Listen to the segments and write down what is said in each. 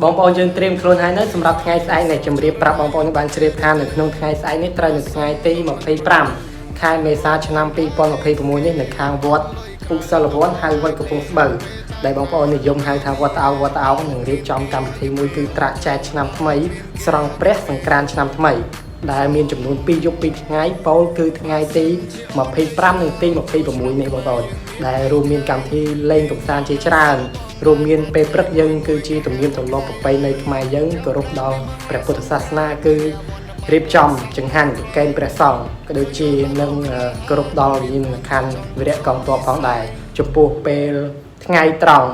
បងប្អូនយើងត្រៀមខ្លួនហើយនៅសម្រាប់ថ្ងៃស្អែកនេះជំរាបប្រាប់បងប្អូនបានជ្រាបថានៅក្នុងថ្ងៃស្អែកនេះត្រូវនៅថ្ងៃទី25ខែមេសាឆ្នាំ2026នេះនៅខាងវត្តឧសលវ័នហៅវត្តកំពង់ស្បូវដែលបងប្អូននិយមហៅថាវត្តអោនឹងរៀបចំកម្មវិធីមួយគឺត្រាក់ចែកឆ្នាំថ្មីស្រង់ព្រះសង្ក្រាន្តឆ្នាំថ្មីដែលមានចំនួន2យប់2ថ្ងៃពោលគឺថ្ងៃទី25និងទី26នេះបងប្អូនដែលរួមមានកម្មវិធីលេងកម្សាន្តជាច្រើនរួមមានពេលព្រឹកយើងគឺជាទំនៀមទម្លាប់ប្រពៃណីខ្មែរយើងគោរពដល់ព្រះពុទ្ធសាសនាគឺរៀបចំចង្ហាន់ប្រគេនព្រះសង្ឃក៏ដូចជានឹងគោរពដល់វិញ្ញាណក្ខន្ធវីរៈកងទ័ពផងដែរចំពោះពេលថ្ងៃត្រង់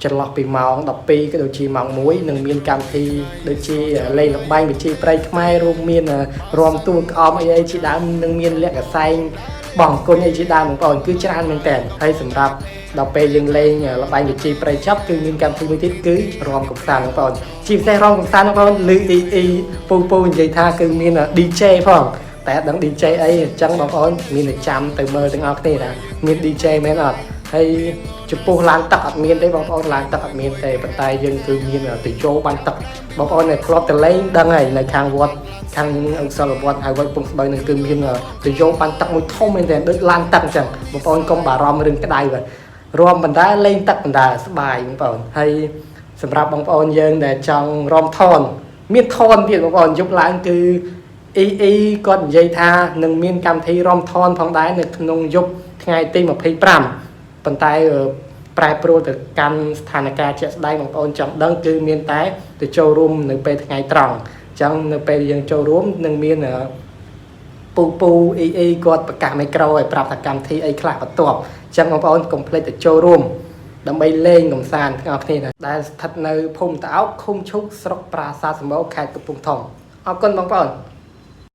ចន្លោះពីម៉ោង12ក៏ដូចជាម៉ោង1នឹងមានកម្មវិធីដូចជាលេងល្បែងវិជាប្រៃខ្មែររួមមានរំទួក្អមអីជាដើមនឹងមានលក្ខកសែងបងគុណអីជាដើមបងប្អូនគឺច្រើនមែនតើហើយសម្រាប់ដល់ពេលយើងលេងល្បែងវិជាប្រៃចប់គឺមានកម្មវិធីមួយទៀតគឺរំកំសាន្តបងប្អូនជាពិសេសរំកំសាន្តបងប្អូនឮពូនិយាយថាគឺមាន DJ ផងតែអត់ដឹង DJ អីអញ្ចឹងបងប្អូនមានតែចាំទៅមើលទាំងអស់គ្នាថាមាន DJ មែនអត់ហើយចំពោះឡានទឹកអត់មានទេបងប្អូនឡានទឹកអត់មានទេប៉ុន្តែយើងគឺមានទៅចូលបានទឹកបងប្អូនដែលធ្លាប់ទៅលេងដឹងហើយនៅខាងវត្តខាងឧសលវត្តហើយវត្តកំពង់ស្បូវនឹងគឺមានទៅយកបានទឹកមួយធំមែនទេដូចឡានទឹកអញ្ចឹងបងប្អូនកុំបារម្ភរឿងក្តៅបាទរួមបណ្ដាលេងទឹកបណ្ដាស្បាយបងប្អូនហើយសម្រាប់បងប្អូនយើងដែលចង់រំថនមានថនទៀតបងប្អូនយប់ឡើងគឺអ៊ីគាត់និយាយថានឹងមានកម្មវិធីរំថនផងដែរនៅក្នុងយប់ថ្ងៃទី25ប៉ុន្តែប្រែប្រួលទៅកាន់ស្ថានភាពជាក់ស្ដែងបងប្អូនចង់ដឹងគឺមានតែទៅចូលរួមនៅពេលថ្ងៃត្រង់អញ្ចឹងនៅពេលយើងចូលរួមនឹងមានពូអ៊ីគាត់ប្រកាសមីក្រូឲ្យប្រាប់ថាកម្មវិធីអីខ្លះបន្ទាប់អញ្ចឹងបងប្អូនកុំភ្លេចទៅចូលរួមដើម្បីលេងកម្សាន្តទាំងអស់គ្នាដែលស្ថិតនៅភូមិតាអោកឃុំឈុកស្រុកប្រាសាទសម្បូរខេត្តកំពង់ធំអរគុណបងប្អូន